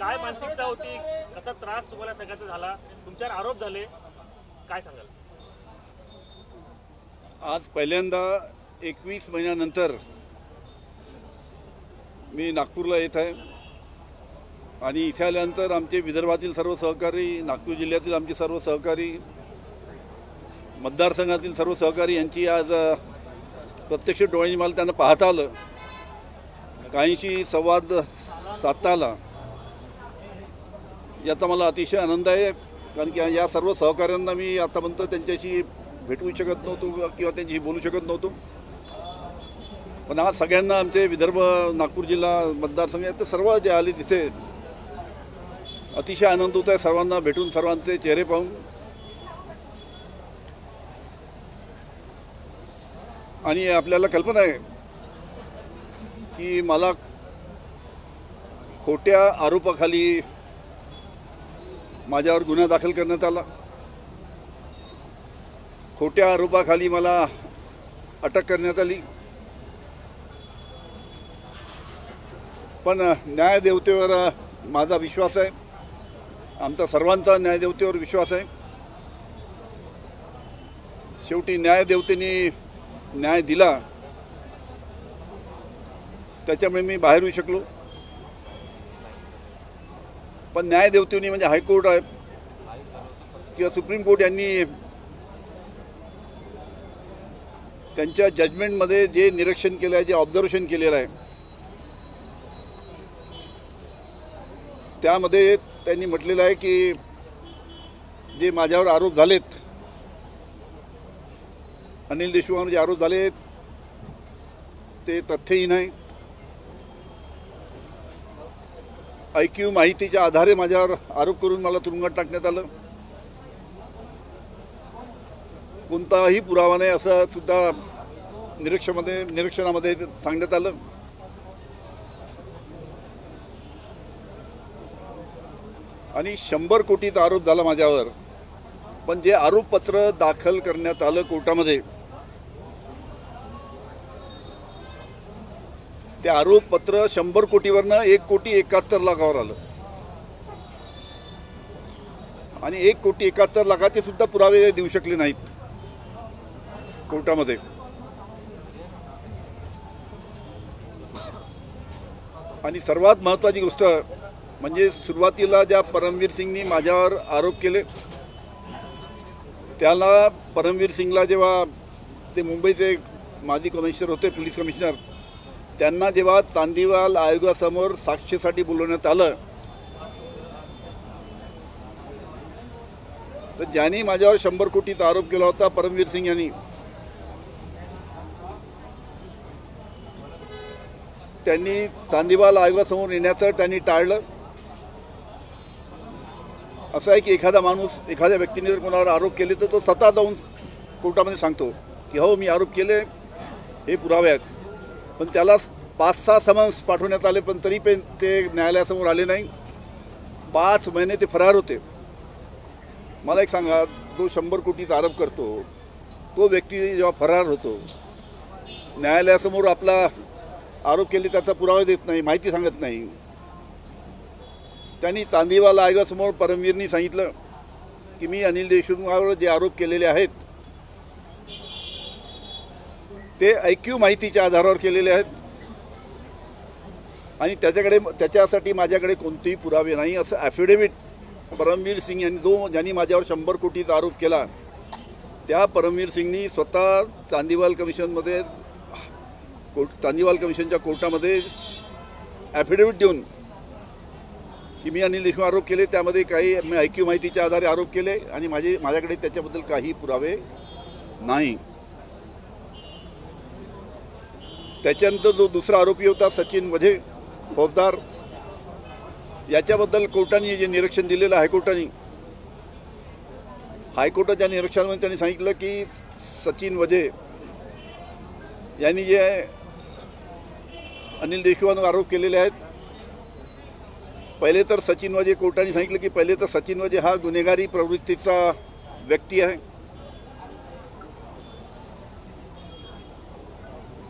काय मानसिकता होती, कसा त्रास तुम्हाला सगळ्याचा झाला, तुमच्यावर आरोप झाले, काय सांगाल? आज पहिल्यांदा 21 महिन्यानंतर मी नागपूरला येत आहे आणि इथे आल्यानंतर आमचे विदर्भातील सर्व सहकारी, नागपूर जिल्ह्यातील आमचे सर्व सहकारी, मतदारसंघातील सर्व सहकारी यांची आज प्रत्यक्ष डोळ्यांनी मला त्यांना पाहता आलं, काहींशी संवाद साधता आला, याचा मला अतिशय आनंद आहे. कारण की या सर्व सहकाऱ्यांना मी आतापर्यंत त्यांच्याशी भेटू शकत नव्हतो किंवा त्यांच्याशी बोलू शकत नव्हतो, पण आज सगळ्यांना आमचे विदर्भ नागपूर जिल्हा मतदारसंघ ते सर्व जे आले तिथे अतिशय आनंद होत आहे सर्वांना भेटून, सर्वांचे चेहरे पाहून. आणि आपल्याला कल्पना आहे की मला खोट्या आरोपाखाली माझ्यावर गुन्हा दाखल करण्यात आला, खोट्या आरोपाखाली मला अटक करण्यात आली. पण न्यायदेवतेवर माझा विश्वास आहे, आमचा सर्वांचा न्यायदेवतेवर विश्वास आहे. शेवटी न्यायदेवतेने न्याय दिला, त्याच्यामुळे मी बाहेर येऊ शकलो. पण न्यायदेवतेने म्हणजे हायकोर्ट आहे किंवा सुप्रीम कोर्ट यांनी त्यांच्या जजमेंटमध्ये जे निरीक्षण केलं आहे, जे ऑब्झर्वेशन केलेलं आहे, त्यामध्ये त्यांनी म्हटलेलं आहे की जे माझ्यावर आरोप झालेत, अनिल देशमुखांवर जे आरोप झाले ते तथ्यहीन आहे. ऐकीव माहितीच्या आधारे माझ्यावर आरोप करून मला तुरुंगात टाकण्यात आलं. कोणताही पुरावा नाही असं सुद्धा निरीक्षणामध्ये सांगण्यात आलं. आणि 100 कोटीचा आरोप झाला माझ्यावर. पण जे आरोपपत्र दाखल करण्यात आलं कोर्टामध्ये, ते आरोपपत्र 100 कोटीवरनं 1,71,00,000वर आलं. आणि 1,71,00,000चे सुद्धा पुरावे देऊ शकले नाहीत कोर्टामध्ये. आणि सर्वात महत्त्वाची गोष्ट म्हणजे सुरुवातीला ज्या परमवीर सिंगनी माझ्यावर आरोप केले, त्याला परमवीर सिंगला जेव्हा ते मुंबईचे माजी कमिशनर होते, पोलीस कमिशनर, त्यांना जेव्हा चांदीवाल आयोगासमोर साक्षीसाठी बोलवण्यात आलं, तर ज्यांनी माझ्यावर 100 कोटीचा आरोप केला होता परमवीर सिंग यांनी, त्यांनी चांदीवाल आयोगासमोर येण्याचं त्यांनी टाळलं. असं आहे की एखादा माणूस, एखाद्या व्यक्तीने जर कोणावर आरोप केले तर तो स्वतः जाऊन कोर्टामध्ये सांगतो की हो मी आरोप केले, हे पुरावे आहेत. पण त्याला 5-6 समन्स पाठवण्यात आले, पण तरी पण ते न्यायालयासमोर आले नाही. 5 महिने ते फरार होते. मला एक सांगा, जो 100 कोटीचा आरोप करतो तो व्यक्ती जेव्हा फरार होतो, न्यायालयासमोर आपला आरोप केले त्याचा पुरावा देत नाही, माहिती सांगत नाही. त्यांनी चांदीवाल आयोगासमोर परमवीरनी सांगितलं की मी अनिल देशमुखांवर जे आरोप केलेले आहेत ते ऐकीव माहितीच्या आधारावर केलेले आहेत आणि त्याच्यासाठी माझ्याकडे कोणतेही पुरावे नाही, असं ॲफिडेव्हिट परमवीर सिंग यांनी, ज्यांनी माझ्यावर 100 कोटीचा आरोप केला, त्या परमवीर सिंगनी स्वतः चांदीवाल कमिशनच्या कोर्टामध्ये ॲफिडेव्हिट देऊन की मी अनिल देशमुख आरोप केले, त्यामध्ये काही मी ऐकीव माहितीच्या आधारे आरोप केले आणि माझ्याकडे त्याच्याबद्दल काही पुरावे नाही. त्याच्यानंतर जो दुसरा आरोपी होता सचिन वझे फौजदार, याच्याबद्दल कोर्टाने जे निरीक्षण दिलेलं हायकोर्टाच्या निरीक्षणामध्ये त्यांनी सांगितलं की सचिन वझे यांनी जे अनिल देशमुखांवर आरोप केलेले आहेत, पहिले तर सचिन वझे, कोर्टाने सांगितलं की पहिले तर सचिन वझे हा गुन्हेगारी प्रवृत्तीचा व्यक्ती आहे.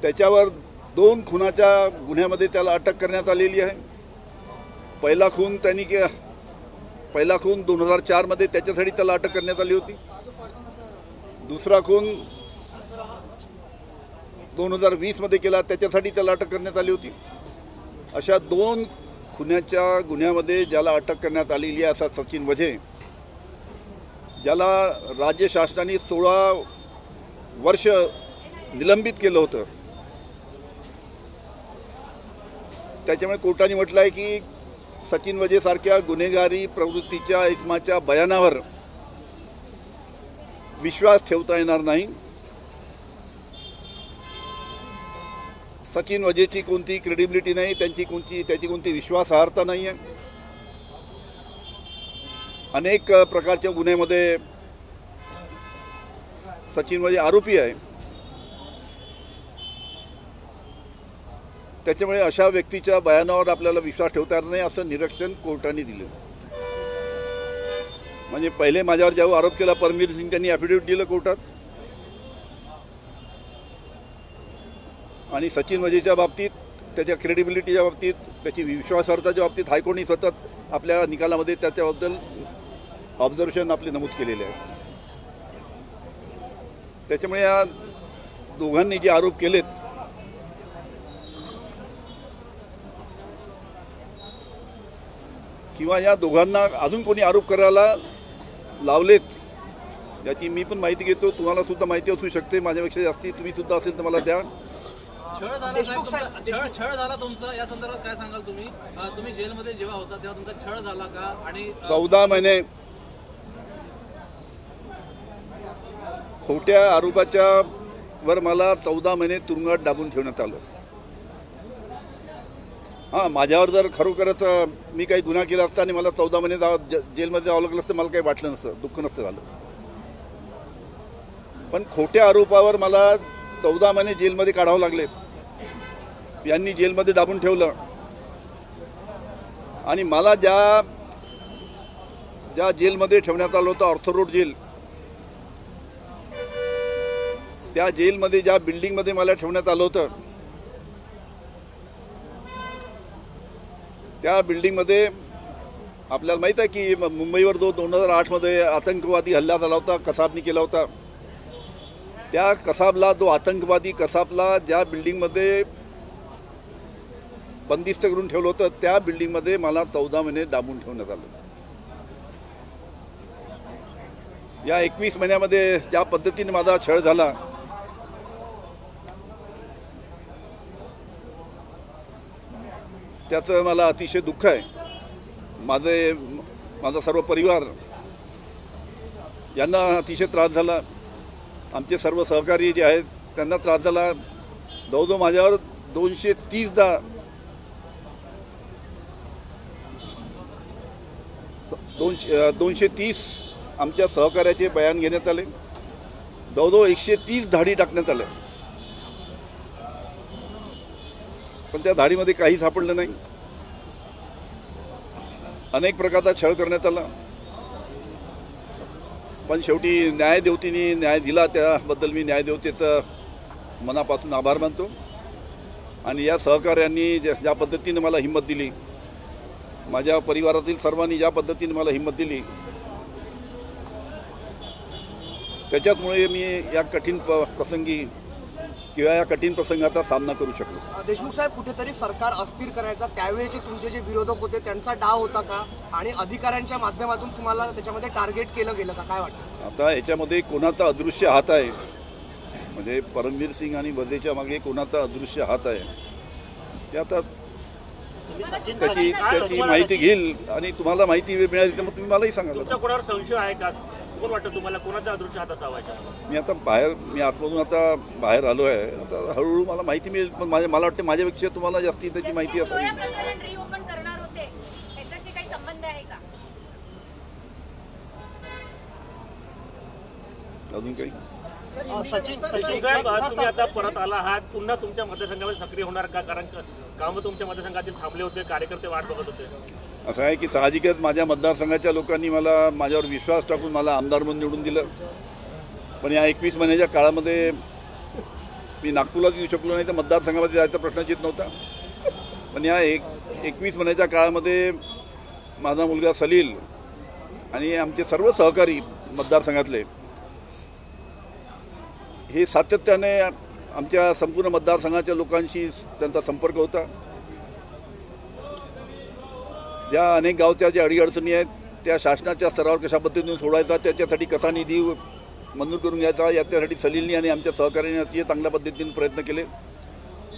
त्याच्यावर 2 खुनाच्या गुन्ह्यामध्ये त्याला अटक करण्यात आलेली आहे. पहिला खून 2004 मध्ये त्याच्यासाठी त्याला अटक करण्यात आली होती. दुसरा खून 2020 मध्ये केला, त्याच्यासाठी त्याला अटक करण्यात आली होती. अशा 2 खुन्याच्या गुन्ह्यामध्ये ज्याला अटक करण्यात आलेली आहे असा सचिन वझे, ज्याला राज्य शासनाने 16 वर्ष निलंबित केलं होतं, त्याच्यामुळे कोर्टाने म्हटलं आहे की सचिन वझेसारख्या गुन्हेगारी प्रवृत्तीच्या इसमाच्या बयानावर विश्वास ठेवता येणार नाही. सचिन वझेची कोणती क्रेडिबिलिटी नाही, त्याची कोणती विश्वासार्हता नाही आहे. अनेक प्रकारच्या गुन्ह्यामध्ये सचिन वझे आरोपी आहे. त्याच्यामुळे अशा व्यक्तीच्या बयानावर आपल्याला विश्वास ठेवता येणार नाही असं निरीक्षण कोर्टाने दिलं. म्हणजे पहिले माझ्यावर जेव्हा आरोप केला परमवीर सिंग, त्यांनी ॲफिडेव्हिट दिलं कोर्टात, आणि सचिन वझेच्या बाबतीत, त्याच्या क्रेडिबिलिटीच्या बाबतीत, त्याची विश्वासार्हतेच्या बाबतीत हायकोर्टाने सतत आपल्या निकालामध्ये त्याच्याबद्दल ऑब्झर्वेशन आपले नमूद केलेले आहे. त्याच्यामुळे या दोघांनी जे आरोप केलेत किंवा या दोघांना अजून कोणी आरोप करायला लावलेत याची मी पण माहिती घेतो. तुम्हाला सुद्धा माहिती असू शकते माझ्यापेक्षा जास्ती, तुम्ही सुद्धा असेल तर मला द्या. छळ झाला तुमचा, या संदर्भात काय सांगाल तुम्ही? तुम्ही जेलमध्ये जेव्हा होता तेव्हा तुमचा छळ झाला का? आणि 14 महिने खोट्या आरोपाच्या वर मला 14 महिने तुरुंगात दाबून ठेवण्यात आलं. हां, माझ्यावर जर खरोखरच मी काही गुन्हा केला असता आणि मला 14 महिने जेलमध्ये जावं लागलं असतं, मला काही वाटलं नसतं, दुःख नसतं झालं. पण खोट्या आरोपावर मला 14 महिने जेलमध्ये काढावं लागले. यांनी जेलमध्ये दाबून ठेवलं आणि मला ज्या जेलमध्ये ठेवण्यात आलं होतं, ऑर्थर रोड जेल, त्या जेलमध्ये ज्या बिल्डिंगमध्ये मला ठेवण्यात आलं होतं, त्या बिल्डिंगमध्ये आपल्याला माहीत आहे की मुंबईवर जो 2008 मध्ये आतंकवादी हल्ला झाला होता, कसाबनी केला होता, त्या कसाबला, जो आतंकवादी कसाबला ज्या बिल्डिंगमध्ये बंदिस्त करून ठेवलं होतं, त्या बिल्डिंगमध्ये मला 14 महिने दाबून ठेवण्यात आलं. या 21 महिन्यामध्ये ज्या पद्धतीने माझा छळ झाला, त्याचं मला अतिशय दुःख आहे. माझा सर्व परिवार यांना अतिशय त्रास झाला. आमचे सर्व सहकारी जे आहेत त्यांना त्रास झाला. जवळजवळ माझ्यावर 230 आमच्या सहकार्याचे बयान घेण्यात आले. जवळजवळ 130 धाडी टाकण्यात आल्या, पण त्या धाडीमध्ये काही सापडलं नाही. अनेक प्रकारचा छळ करण्यात आला, पण शेवटी न्यायदेवतेने न्याय दिला. त्याबद्दल मी न्यायदेवतेचं मनापासून आभार मानतो. आणि या सहकार्यांनी ज्या पद्धतीने मला हिंमत दिली, माझ्या परिवारातील सर्वांनी ज्या पद्धतीने मला हिंमत दिली, त्याच्याचमुळे मी या कठीण प्रसंगी किंवा या कठीण प्रसंगाचा सामना करू शकलो. देशमुख साहेब, कुठेतरी सरकार अस्थिर करायचा त्यावेळेचे तुमचे जे विरोधक होते त्यांचा डाव होता का? आणि अधिकाऱ्यांच्या माध्यमातून तुम्हाला त्याच्यामध्ये टार्गेट केलं गेलं का? काय वाटतं? आता याच्यामध्ये कोणाचा अदृश्य हात आहे, म्हणजे परमवीर सिंग आणि वझेच्या मागे कोणाचा अदृश्य हात आहे, ते आता त्याची माहिती घेईल आणि तुम्हाला माहिती मिळाली तर मग तुम्ही मलाही सांगा. तुमचा कोणावर संशय आहे का? कोण वाटतं तुम्हाला कोणाचा अदृश्य हात असावा? मी आतमधून आता बाहेर आलो आहे. आता हळूहळू मला माहिती मिळेल, पण मला वाटतं माझ्यापेक्षा तुम्हाला जास्ती त्याची माहिती असावी. अजून काही सचिन साहेब, तुम्ही आता परत आला आहात, पुन्हा तुमच्या मतदारसंघामध्ये सक्रिय होणार का? कारण कामं तुमच्या मतदारसंघातील थांबले होते, कार्यकर्ते वाट बघत होते. असं आहे की साहजिकच माझ्या मतदारसंघाच्या लोकांनी माझ्यावर विश्वास टाकून मला आमदार म्हणून निवडून दिलं. पण या 21 महिन्याच्या काळामध्ये मी नागपूरलाच येऊ शकलो नाही, तर मतदारसंघामध्ये जायचा प्रश्नच येत नव्हता. पण या 21 महिन्याच्या काळामध्ये माझा मुलगा सलील आणि आमचे सर्व सहकारी मतदारसंघातले हे सातत्याने आमच्या संपूर्ण मतदारसंघाच्या लोकांशी त्यांचा संपर्क होता. ज्या अनेक गावच्या ज्या अडीअडचणी आहेत त्या शासनाच्या स्तरावर कशा पद्धतीने सोडवायचा, त्याच्यासाठी कसा निधी मंजूर करून घ्यायचा, याच्यासाठी सलीलनी आणि आमच्या सहकार्याने अतिशय चांगल्या पद्धतीने प्रयत्न केले.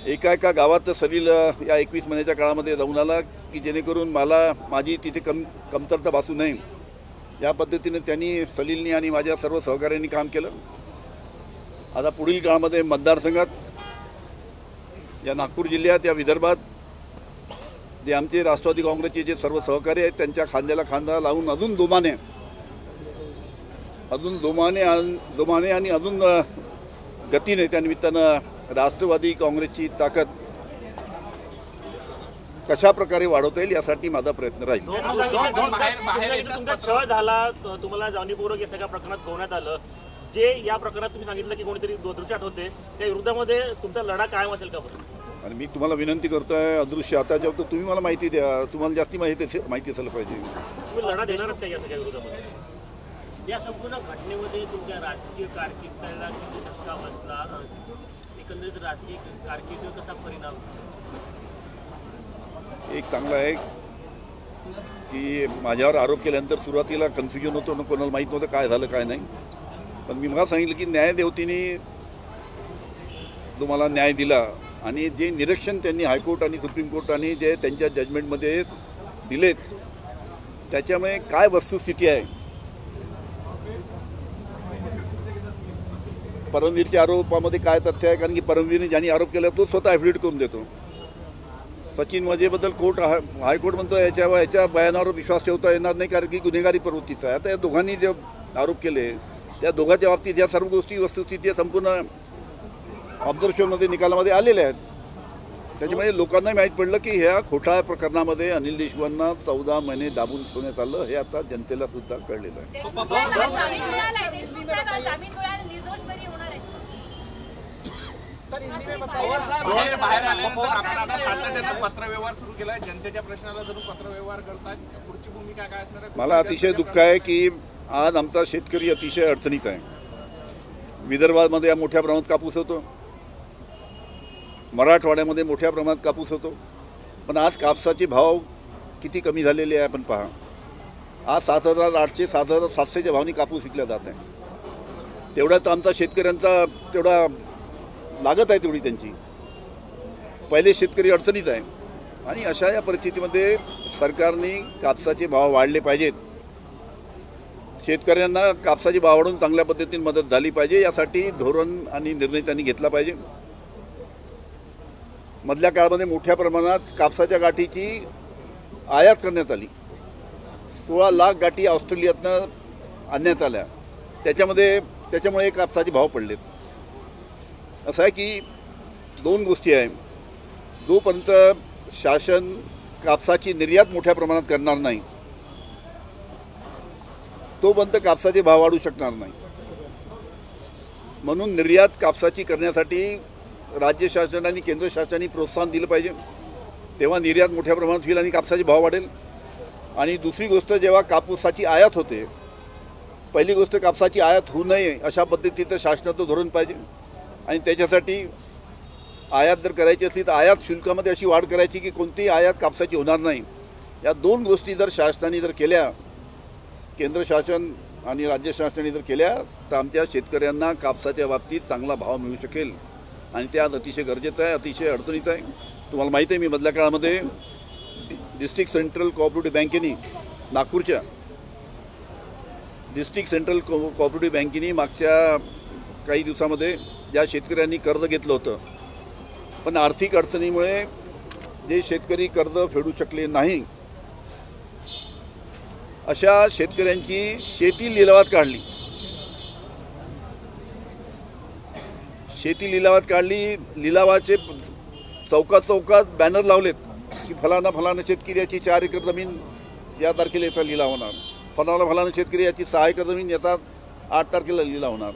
एका गावात सलील या 21 महिन्याच्या काळामध्ये जाऊन आला की जेणेकरून माझी तिथे कमतरता भासू नये या पद्धतीने त्यांनी सलीलनी आणि माझ्या सर्व सहकार्यांनी काम केलं. आता पुढील काळामध्ये मतदारसंघात या नागपूर जिल्ह्यात या विदर्भात जे आमचे राष्ट्रवादी काँग्रेसचे जे सर्व सहकारी आहेत त्यांच्या खांद्याला खांदा लावून अजून जोमाने आणि अजून गतीने त्यानिमित्तानं राष्ट्रवादी काँग्रेसची ताकद कशा प्रकारे वाढवता येईल यासाठी माझा प्रयत्न राहील. तुमचा छळ झाला, तुम्हाला जाणीवपूर्वक या सगळ्या प्रकरणात गोवण्यात आलं. जे या प्रकरणात तुम्ही सांगितलं की कोणीतरी दृश्यात होते त्या विरोधामध्ये तुमचा लढा कायम असेल का? आणि मी तुम्हाला विनंती करतोय, अदृश्य आता जेव्हा तुम्ही मला माहिती द्या, तुम्हाला जास्ती माहिती असायला पाहिजे. तुम्ही लढा देणारच का या सगळ्या विरोधामध्ये? या संपूर्ण घटनेमध्ये तुमच्या राजकीय कारकिर्दीला किती धक्का बसला, एकंदरीत राजकीय कारकिर्दीवर कसा परिणाम? एक चांगलं आहे की माझ्यावर आरोप केल्यानंतर सुरुवातीला कन्फ्युजन होतं, कोणाला माहीत नव्हतं काय झालं काय नाही. पण मी मला सांगितलं की न्यायदेवतेने तुम्हाला न्याय दिला आणि जे निरीक्षण त्यांनी हायकोर्ट आणि सुप्रीम कोर्टाने जे त्यांच्या जजमेंटमध्ये दिलेत त्याच्यामुळे काय वस्तुस्थिती आहे. परमवीरच्या आरोपामध्ये काय तथ्य आहे, कारण की परमवीरने ज्यांनी आरोप केला तो स्वतः ॲफिडेविट करून देतो. सचिन वजेबद्दल हायकोर्ट म्हणतो याच्या बयानावर विश्वास ठेवता येणार नाही कारण की गुन्हेगारी प्रवृत्तीचा आहे. आता या दोघांनी जे आरोप केले त्या दोघांच्या बाबतीत या सर्व गोष्टी वस्तुस्थिती संपूर्ण ऑब्झर्वेशनमध्ये निकालामध्ये आलेल्या आहेत. त्याच्यामुळे लोकांना माहीत पडलं की ह्या घोटाळा प्रकरणामध्ये अनिल देशमुखांना 14 महिने दाबून ठेवण्यात आलं हे आता जनतेला सुद्धा कळलेलं आहे. पत्रव्यवहार सुरू केलाय, जनतेच्या प्रश्नाला जरूर पत्रव्यवहार करतात, पुढची भूमिका काय असणार आहे? मला अतिशय दुःख आहे की आज आमचा शेतकरी अतिशय अडचणीत आहे. विदर्भामध्ये मोठ्या प्रमाणात कापूस होतो, मराठवाड्यामध्ये मोठ्या प्रमाणात कापूस होतो, पण आज कापसाचे भाव किती कमी झालेले आहे आपण पहा. आज 7,800 7,700च्या भावाने कापूस विकला जात आहे. तेवढ्यात आमचा शेतकऱ्यांचा तेवढा लागत आहे तेवढी त्यांची. पहिले शेतकरी अडचणीत आहे आणि अशा या परिस्थितीमध्ये सरकारने कापसाचे भाव वाढले पाहिजेत. शेतकऱ्यांना कापसाचे भाव वाढवून चांगल्या पद्धतीने मदत झाली पाहिजे, यासाठी धोरण आणि निर्णय त्यांनी घेतला पाहिजे. मधल्या काळामध्ये मोठ्या प्रमाणात कापसाच्या गाठीची आयात करण्यात आली. 16 लाख गाठी ऑस्ट्रेलियातनं आणण्यात आल्या. त्याच्यामुळे कापसाचे भाव पडलेत. असं आहे की दोन गोष्टी आहे, जोपर्यंत शासन कापसाची निर्यात मोठ्या प्रमाणात करणार नाही तोपर्यंत कापसाचे भाव वाढू शकणार नाही. म्हणून निर्यात कापसाची करण्यासाठी राज्य शासन आणि केंद्र शासनाने प्रोत्साहन दिलं पाहिजे, तेव्हा निर्यात मोठ्या प्रमाणात होईल आणि कापसाचे भाव वाढेल. आणि दुसरी गोष्ट, जेव्हा कापूसाची आयात होते, पहिली गोष्ट कापसाची आयात होऊ नये अशा पद्धतीचं शासनाचं धोरण पाहिजे. आणि त्याच्यासाठी आयात जर करायची असली तर आयात शुल्कामध्ये अशी वाढ करायची की कोणतीही आयात कापसाची होणार नाही. या दोन गोष्टी जर शासनाने जर केल्या, केंद्र शासन आणि राज्य शासनाने जर केल्या, तर आमच्या शेतकऱ्यांना कापसाच्या बाबतीत चांगला भाव मिळू शकेल आणि ते आज अतिशय गरजेचं आहे, अतिशय अडचणीत आहे. तुम्हाला माहिती आहे, मी मधल्या काळामध्ये डिस्ट्रिक्ट सेंट्रल कोऑपरेटिव्ह बँकेने नागपूरच्या डिस्ट्रिक्ट सेंट्रल कोऑपरेटिव्ह बँकेने मागच्या काही दिवसामध्ये ज्या शेतकऱ्यांनी कर्ज घेतलं होतं, पण आर्थिक अडचणीमुळे जे शेतकरी कर्ज फेडू शकले नाही अशा शेतकऱ्यांची शेती लिलावात काढली. लिलावाचे चौकात बॅनर लावलेत की फलाना शेतकरी याची 4 एकर जमीन या तारखेला याचा लिलाव होणार, फलाना शेतकरी याची 6 एकर जमीन याचा 8 तारखेला लिलाव होणार.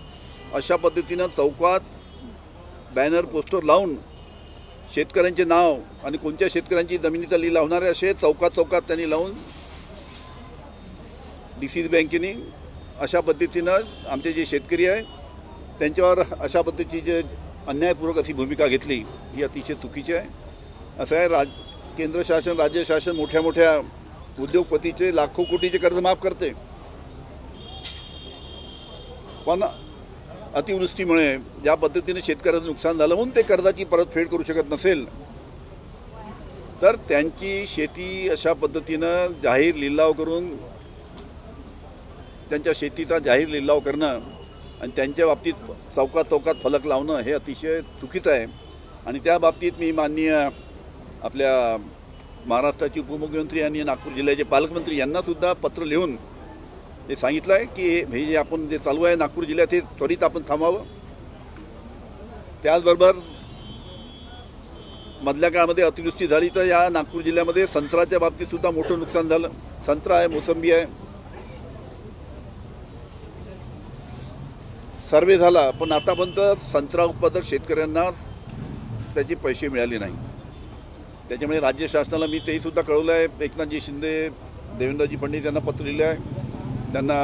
अशा पद्धतीनं चौकात बॅनर पोस्टर लावून शेतकऱ्यांचे नाव आणि कोणत्या शेतकऱ्यांची जमिनीचा लिलाव होणार आहे असे चौकात चौकात त्यांनी लावून DCC बँकेने अशा पद्धतीनं आमचे जे शेतकरी आहे त्यांच्यावर अशा पद्धतीची जे अन्यायपूर्वक अशी भूमिका घेतली ही अतिशय चुकीची आहे. असं आहे, केंद्र शासन राज्य शासन मोठ्या मोठ्या उद्योगपतीचे लाखो कोटीचे कर्ज माफ करते, पण अतिवृष्टीमुळे ज्या पद्धतीने शेतकऱ्याचं नुकसान झालं म्हणून ते कर्जाची परतफेड करू शकत नसेल तर त्यांची शेती अशा पद्धतीनं जाहीर लिलाव करून त्यांच्या शेतीचा जाहीर लिलाव करणं आणि त्यांच्या बाबतीत चौकात चौकात फलक लावणं हे अतिशय चुकीचं आहे. आणि त्या बाबतीत मी माननीय आपल्या महाराष्ट्राचे उपमुख्यमंत्री आणि नागपूर जिल्ह्याचे पालकमंत्री यांनासुद्धा पत्र लिहून हे सांगितलं आहे की हे जे आपण जे चालू आहे नागपूर जिल्ह्यात हे त्वरित आपण थांबावं. त्याचबरोबर मधल्या काळामध्ये अतिवृष्टी झाली तर या नागपूर जिल्ह्यामध्ये संत्र्याच्या बाबतीतसुद्धा मोठं नुकसान झालं. संत्रा आहे, मोसंबी आहे, सर्वे झाला पण आतापर्यंत संत्रा उत्पादक शेतकऱ्यांना त्याचे पैसे मिळाले नाही. त्याच्यामुळे राज्य शासनाला मी तेहीसुद्धा कळवलं आहे. एकनाथजी शिंदे, देवेंद्रजी फडणवीस यांना पत्र लिहिलं आहे. त्यांना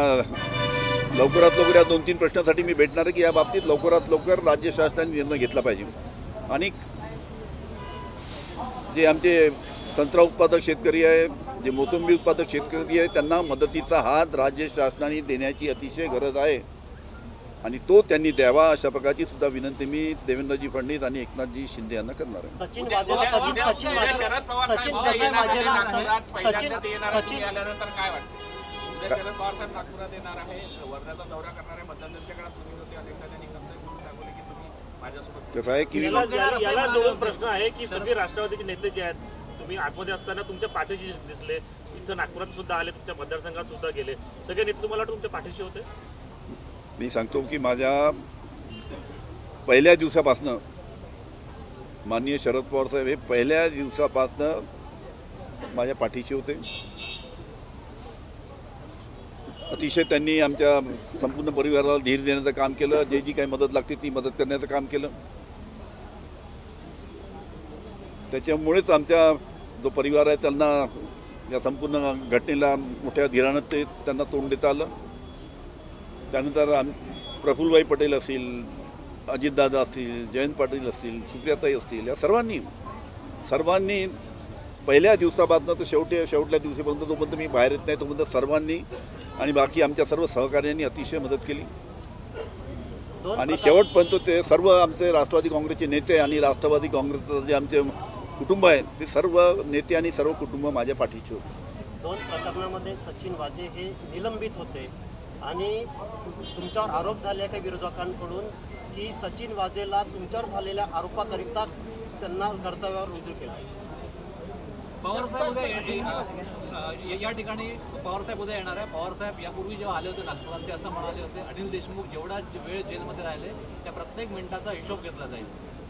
लवकरात लवकर या 2-3 प्रश्नासाठी मी भेटणार आहे की या बाबतीत लवकरात लवकर राज्य शासनाने निर्णय घेतला पाहिजे. आणि जे आमचे संत्रा उत्पादक शेतकरी आहे, जे मोसंबी उत्पादक शेतकरी आहे त्यांना मदतीचा हात राज्य शासनाने देण्याची अतिशय गरज आहे आणि तो त्यांनी द्यावा अशा प्रकारची सुद्धा विनंती मी देवेंद्रजी फडणवीस आणि एकनाथजी शिंदे यांना करणार आहे. शरद पवार आल्यानंतर काय वाटतं? शरद पवार साहेब नागपुरात येणार आहे, वर्ध्याचा दौरा करणार आहे. मध्यंतरच्या काळात तुम्ही होते, अनेकदा त्यांनी दाखवले की तुम्ही माझ्यासोबत. कसं आहे की याला जोडून प्रश्न आहे की सगळे राष्ट्रवादीचे नेते जे आहेत तुम्ही आतमध्ये असताना तुमच्या पाठीशी दिसले, इथं नागपुरात सुद्धा आले, तुमच्या मतदारसंघात सुद्धा गेले, सगळे नेते तुम्हाला तुमच्या पाठीशी होते? मी सांगतो की माझ्या पहिल्या दिवसापासनं माननीय शरद पवार साहेब हे पहिल्या दिवसापासनं माझ्या पाठीशी होते. अतिशय त्यांनी आमच्या संपूर्ण परिवाराला धीर देण्याचं काम केलं. जे जी काही मदत लागते ती मदत करण्याचं काम केलं. त्याच्यामुळेच आमच्या जो परिवार आहे त्यांना या संपूर्ण घटनेला मोठ्या धीरानं त्यांना तोंड देता आलं. त्यानंतर प्रफुल्लभाई पटेल असतील, अजितदादा असतील, जयंत पाटील असतील, सुप्रियाताई असतील, या सर्वांनी पहिल्या दिवसापासून तर शेवटल्या दिवसापर्यंत जोपर्यंत मी बाहेर येत नाही तोपर्यंत सर्वांनी आणि बाकी आमच्या सर्व सहकार्यांनी अतिशय मदत केली. आणि शेवटपर्यंत ते सर्व आमचे राष्ट्रवादी काँग्रेसचे नेते आणि राष्ट्रवादी काँग्रेसचं जे आमचे कुटुंब आहे ते सर्व नेते आणि सर्व कुटुंब माझ्या पाठीचे होते. 2 प्रकरणामध्ये सचिन वाजे हे निलंबित होते आणि तुमच्यावर आरोप झाले काही विरोधकांकडून की सचिन वाजेला तुमच्यावर झालेल्या आरोपाकरिता त्यांना कर्तव्यावर रुजू केला. पवारसाहेब उद्या या ठिकाणी पवारसाहेब उद्या येणार आहे. पवारसाहेब यापूर्वी जेव्हा आले होते नागपुरात ते असं म्हणाले होते अनिल देशमुख जेवढा वेळ जेलमध्ये राहिले त्या प्रत्येक मिनिटाचा हिशोब घेतला जाईल.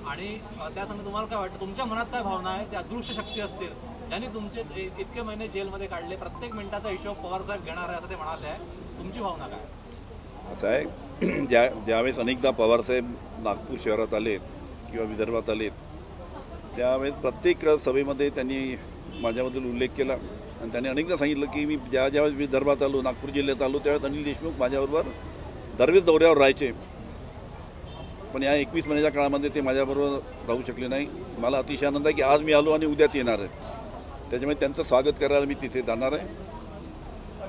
आणि त्यासंग तुम्हाला काय वाटतं, तुमच्या मनात काय भावना आहे? त्या अदृश्य शक्ती असतील ज्यांनी तुमचे इतके महिने जेलमध्ये काढले, प्रत्येक मिनिटाचा हिशोब पवारसाहेब घेणार आहे असं ते म्हणाले आहे. तुमची भावना काय? असं आहे, ज्यावेळेस अनेकदा पवारसाहेब नागपूर शहरात आले किंवा विदर्भात आले त्यावेळेस प्रत्येक सभेमध्ये त्यांनी माझ्याबद्दल उल्लेख केला आणि त्यांनी अनेकदा सांगितलं की मी ज्यावेळेस विदर्भात आलो, नागपूर जिल्ह्यात आलो त्यावेळेस अनिल देशमुख माझ्याबरोबर दरवेळेस दौऱ्यावर राहायचे. पण या 21 महिन्याच्या काळामध्ये ते माझ्याबरोबर राहू शकले नाही. मला अतिशय आनंद आहे की आज मी आलो आणि उद्याच येणार आहे. त्याच्यामुळे त्यांचं स्वागत करायला मी तिथे जाणार आहे.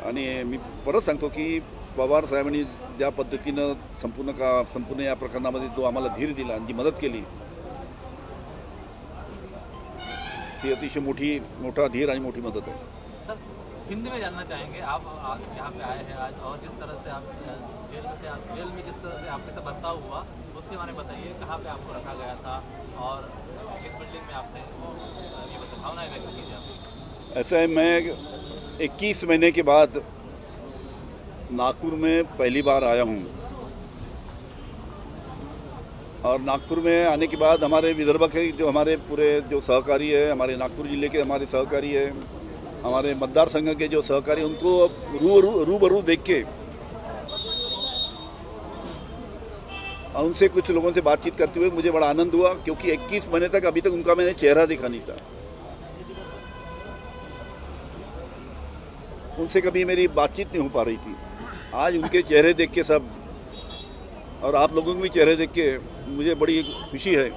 आणि मी परत सांगतो की पवार साहेबांनी ज्या पद्धतीनं संपूर्ण या प्रकरणामध्ये जो आम्हाला धीर दिला आणि जी मदत केली ती अतिशय मोठा धीर आणि मोठी मदत है. सर, हिंदी में जानना चाहेंगे, आप यहाँ पे आए हैं आज और जिस तरह से आप जेल में जिस तरह से आपके साथ बर्ताव हुआ उसके बारे में बताइए. कहाँ पे आपको रखा गया था और किस बिल्डिंग में आपने ये बताया, भावनाएं व्यक्त कीजिए आप. ऐसा है, मैं 21 महीने के बाद नागपुर में पहली बार आया हूँ और नागपुर में आने के बाद हमारे विदर्भ के जो हमारे पूरे जो सहकारी है, हमारे नागपुर जिले के हमारे सहकारी है, हमारे मतदार संघ के जो सहकारी, उनको रूबरू देख के और उनसे कुछ लोगों से बातचीत करते हुए मुझे बड़ा आनंद हुआ, क्योंकि 21 महीने तक अभी तक उनका मैंने चेहरा देखा नहीं था। उनसे कभी मेरी बातचीत नहीं हो पा रही थी। आज उनके चेहरे देख के सब, और आप लोगों के भी चेहरे देख के मुझे बड़ी खुशी है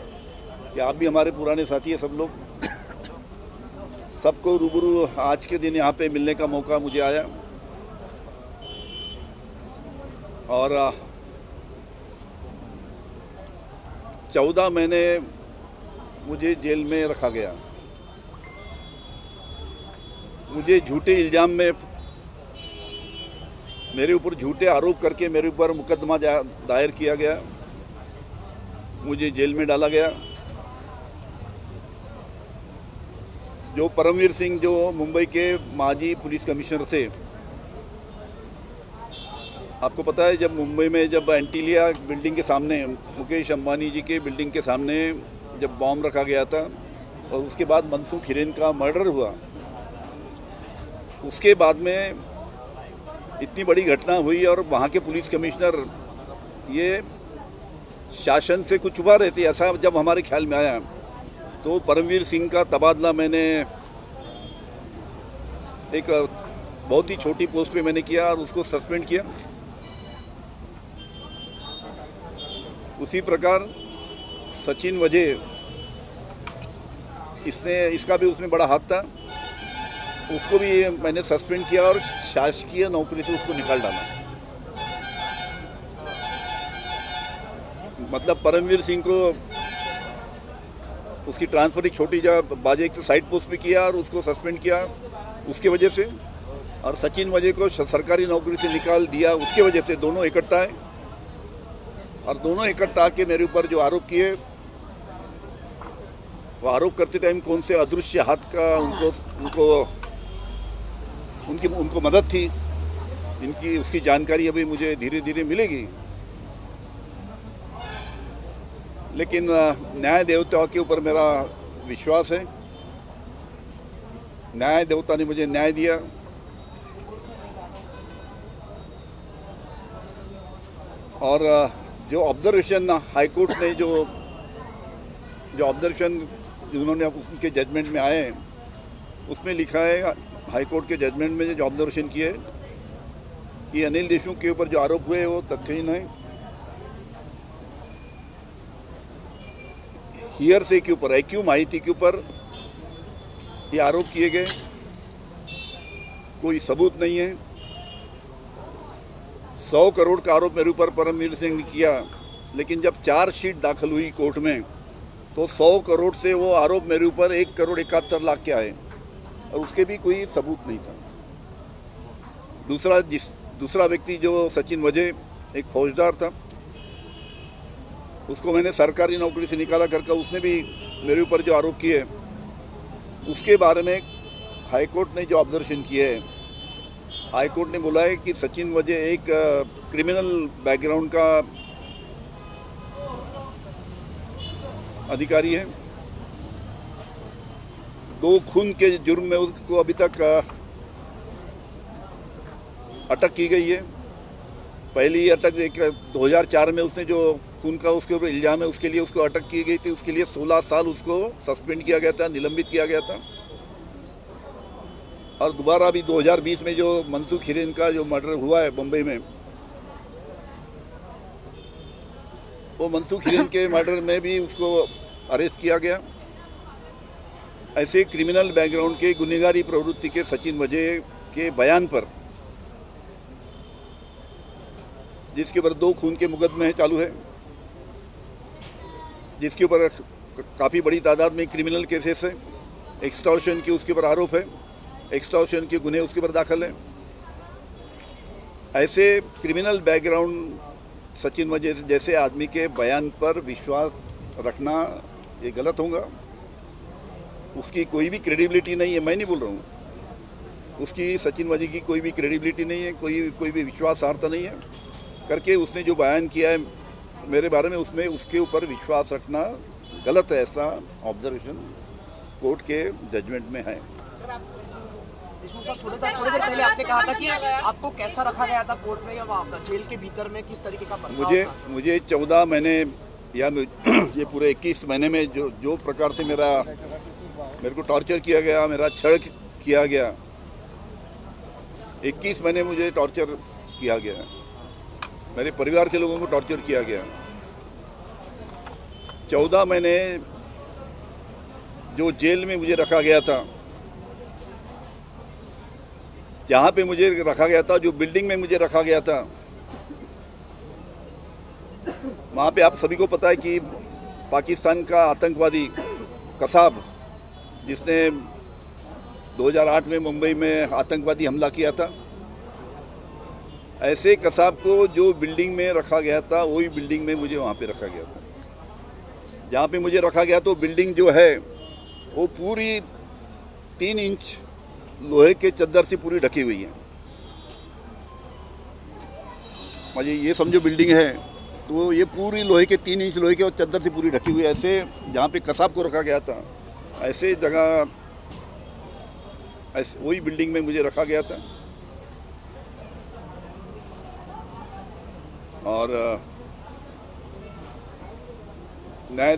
कि आप भी हमारे पुराने साथी हैं। सब लोग, सबको रूबरू आज के दिन यहाँ पे मिलने का मौका मुझे आया। और 14 महीने मुझे जेल में रखा गया। मुझे झूठे इल्ज़ाम में, मेरे ऊपर झूठे आरोप करके मेरे ऊपर मुकदमा दायर किया गया, मुझे जेल में डाला गया। जो परमवीर सिंह, जो मुंबई के माजी पुलिस कमिश्नर थे, आपको पता है जब मुंबई में जब एंटीलिया बिल्डिंग के सामने, मुकेश अंबानी जी के बिल्डिंग के सामने जब बॉम्ब रखा गया था और उसके बाद मनसूख हिरेन का मर्डर हुआ, उसके बाद में इतनी बड़ी घटना हुई और वहाँ के पुलिस कमिश्नर ये शासन से कुछ छुपा रहे थे, ऐसा जब हमारे ख्याल में आया तो परमवीर सिंह का तबादला मैंने एक बहुत ही छोटी पोस्ट पे मैंने किया और उसको सस्पेंड किया। उसी प्रकार सचिन वजह, इसका भी उसमें बड़ा हाथ था, उसको भी मैंने सस्पेंड किया और शासकीय नौकरी से उसको निकाल डाला। मतलब परमवीर सिंह को उसकी ट्रांसफर एक छोटी जगह बाजे एक साइड पोस्ट पे किया और उसको सस्पेंड किया उसके वजह से, और सचिन वजह को सरकारी नौकरी से निकाल दिया उसके वजह से। दोनों इकट्ठा है और दोनों इकट्ठा आके मेरे ऊपर जो आरोप किए, वो आरोप करते टाइम कौन से अदृश्य हाथ का उनको मदद थी, इनकी उसकी जानकारी अभी मुझे धीरे धीरे मिलेगी। लेकिन न्याय देवता के ऊपर मेरा विश्वास है। न्याय देवता ने मुझे न्याय दिया। और जो ऑब्जर्वेशन हाईकोर्ट ने जो ऑब्जर्वेशन उन्होंने उनके जजमेंट में आए, उसमें लिखा है, हाईकोर्ट के जजमेंट में जो ऑब्जर्वेशन किए कि अनिल देशमुख के ऊपर जो आरोप हुए वो तथ्यहीन है। हियर से के ऊपर, एक्यू माहिती के ऊपर ये आरोप किए गए, कोई सबूत नहीं है। 100 करोड़ का आरोप मेरे ऊपर परमवीर सिंह ने किया, लेकिन जब चार्जशीट दाखिल हुई कोर्ट में तो 100 करोड़ से वो आरोप मेरे ऊपर 1,71,00,000 के आए और उसके भी कोई सबूत नहीं था। दूसरा व्यक्ति जो सचिन वजह, एक फौजदार था, उसको मैंने सरकारी नौकरी से निकाला करके उसने भी मेरे ऊपर जो आरोप किए, उसके बारे में हाईकोर्ट ने जो ऑब्जर्वेशन किए है, हाईकोर्ट ने बोला है कि सचिन वजह एक क्रिमिनल बैकग्राउंड का अधिकारी है। 2 खून के जुर्म में उसको अभी तक अटक की गई है। पहली अटक 2004 में उसने जो खून का उसके ऊपर इल्ज़ाम है उसके लिए उसको अटक की गई थी, उसके लिए 16 साल उसको सस्पेंड किया गया था, निलंबित किया गया था। और दोबारा अभी 2020 में जो मनसूख हिरेन का जो मर्डर हुआ है मुंबई में, वो मनसूख हिरेन के मर्डर में भी उसको अरेस्ट किया गया। ऐसे क्रिमिनल बैकग्राउंड के गुनहगारी प्रवृत्ति के सचिन वजह के बयान पर, जिसके ऊपर 2 खून के मुकदमे चालू है, जिसके ऊपर काफ़ी बड़ी तादाद में क्रिमिनल केसेस है, एक्सटॉर्शन की उसके ऊपर आरोप है, एक्सटॉर्शन के गुने उसके ऊपर दाखिल है। ऐसे क्रिमिनल बैकग्राउंड सचिन वजह जैसे आदमी के बयान पर विश्वास रखना ये गलत होगा। उसकी कोई भी क्रेडिबिलिटी नहीं है, मैं नहीं बोल रहा हूँ, उसकी सचिन वजह की कोई भी क्रेडिबिलिटी नहीं है, कोई भी विश्वासार्हता नहीं है करके उसने जो बयान किया है मेरे बारे में, उसमें उसके ऊपर विश्वास रखना गलत है। ऐसा ऑब्जर्वेशन कोर्ट के जजमेंट में है। देशमुख साहब थोड़ी देर पहले आपने कहा था कि आपको कैसा रखा गया था कोर्ट में या जेल के भीतर में, किस तरीके का बर्ताव था? मुझे 14 महीने या ये पूरे 21 महीने में जो प्रकार से मेरे को टॉर्चर किया गया, मेरा छळ किया गया, 21 महीने मुझे टॉर्चर किया गया, मेरे परिवार के लोगों को टॉर्चर किया गया। 14 महीने जो जेल में मुझे रखा गया था, जहाँ पे मुझे रखा गया था, जो बिल्डिंग में मुझे रखा गया था, वहाँ पे आप सभी को पता है कि पाकिस्तान का आतंकवादी कसाब, जिसने 2008 में मुंबई में आतंकवादी हमला किया था, ऐसे कसाब को जो बिल्डिंग में रखा गया था वही बिल्डिंग में मुझे वहाँ पे रखा गया था। जहाँ पे मुझे रखा गया तो बिल्डिंग जो है वो पूरी 3 इंच लोहे के चद्दर से पूरी ढकी हुई है। मुझे ये समझो बिल्डिंग है तो ये पूरी लोहे के 3 इंच लोहे के और चद्दर से पूरी ढकी हुई है। ऐसे जहाँ पे कसाब को रखा गया था ऐसे जगह ऐसे वही बिल्डिंग में मुझे रखा गया था। और न्याय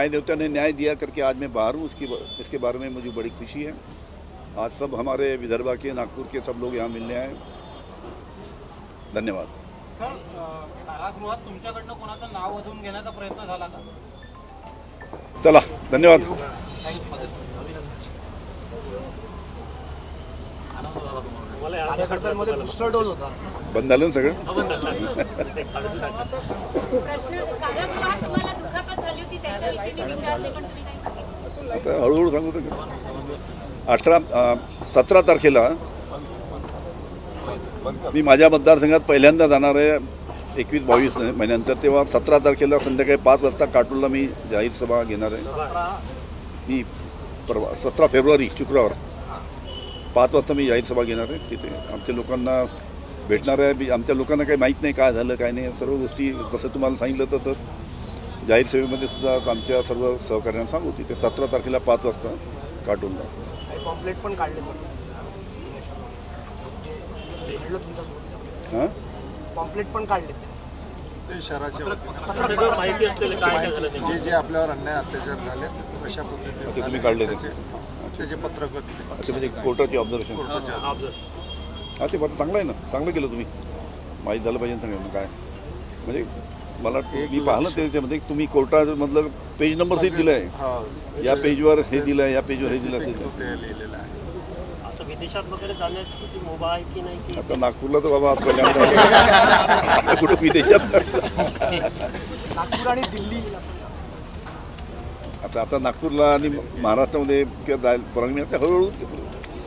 देवता ने न्याय दिया करके आज मैं बाहर हूँ। इसके बारे में मुझे बड़ी खुशी है। आज सब हमारे विदर्भा के, नागपुर के सब लोग यहाँ मिलने आए। धन्यवाद। सर, कारागृहात तुमच्याकडनं कोणाचं नाव वधवून घेण्याचा प्रयत्न झाला का? चला, धन्यवाद। कार्यकर्त्यांमध्ये बूस्टर डोज होता, बंद झालं ना सगळं? आता हळूहळू सांगतो का? 17 तारखेला मी माझ्या मतदारसंघात पहिल्यांदा जाणार आहे 21-22 महिन्यानंतर। तेव्हा 17 तारखेला संध्याकाळी 5 वाजता काटोलला मी जाहीर सभा घेणार आहे। ही परवा 17 फेब्रुवारी शुक्रवार 5 वाजता मी जाहीर सभा घेणार आहे। तिथे आमच्या लोकांना भेटणार आहे। आमच्या लोकांना काही माहीत नाही काय झालं काय नाही, सर्व गोष्टी जसं तुम्हाला सांगितलं तसं जाहीर सभेमध्ये सुद्धा आमच्या सर्व सहकार्यांना सांगू। तिथे 17 तारखेला 5 वाजता काटोलला पॉम्पलेट पण काढले, हां पॉम्पलेट पण काढले ते शहराचे सगळं माहिती असलेलं काय काय झालं ते. जे आपल्यावर अन्याय अत्याचार झाले कशा पद्धतीने ते तुम्ही काढले त्याचे पत्रक ते म्हणजे कोर्टाची ऑब्झर्वेशन। हां ते बरं चांगलं आहे ना, चांगलं केलं तुम्ही, माहीत झालं पाहिजे सगळ्यांना काय म्हणजे। मला मी पाहिलं त्याच्यामध्ये तुम्ही कोर्टामधलं पेज नंबर सहित दिलं आहे, या पेजवर हे दिलं आहे, या पेजवर हे दिलं आहे। लिहिलेलं आहे। असं विदेशात वगैरे जाण्याची किती मुभा आहे की नाही की आता नागपूरला तर बाबा पहिल्यांदा कुठं विदेशात नागपूर आणि दिल्ली आता नागपूरला आणि महाराष्ट्रामध्ये किंवा जायला परवानगी मिळते। हळूहळू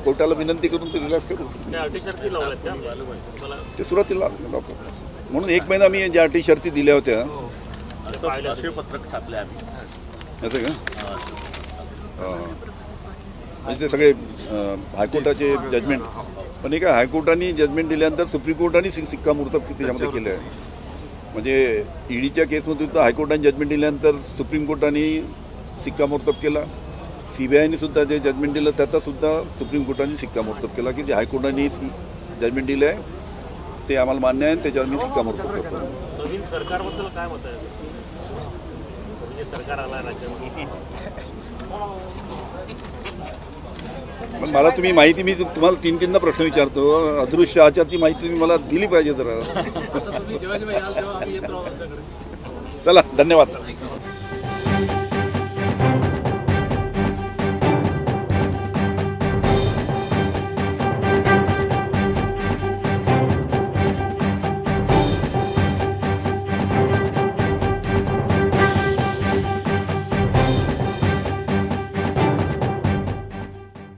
कोर्टाला विनंती करून ते रिलॅक्स करू। अटी शर्ती लावल्यात त्या मला ते सुरुवातीला लावतो म्हणून 1 महिना मी ज्या अटी शर्ती दिल्या होत्या पत्रक छापले आम्ही असं का? म्हणजे ते सगळे हायकोर्टाचे जजमेंट, पण एका हायकोर्टाने जजमेंट दिल्यानंतर सुप्रीम कोर्टाने शिक्कामोर्तब त्याच्यामध्ये केलं आहे। म्हणजे ईडीच्या केसमध्ये सुद्धा हायकोर्टाने जजमेंट दिल्यानंतर सुप्रीम कोर्टाने शिक्कामोर्तब केला। CBIने सुद्धा जे जजमेंट दिलं त्याचा सुद्धा सुप्रीम कोर्टाने शिक्कामोर्तब केला की जे हायकोर्टाने जजमेंट दिलं आहे ते आम्हाला मान्य आहे, त्याच्यावर मी शिक्कामोर्तब करतो। नवीन सरकारबद्दल काय मत आहे? म्हणजे सरकार आला राज्यामध्ये, पण मला तुम्ही माहिती, मी तुम्हाला 3-3दा प्रश्न विचारतो, अदृश्य आचारची माहिती तुम्ही मला दिली पाहिजे जरा। आता तुम्ही जेव्हा याल तेव्हा आम्ही येतो आमच्याकडे। चला, धन्यवाद।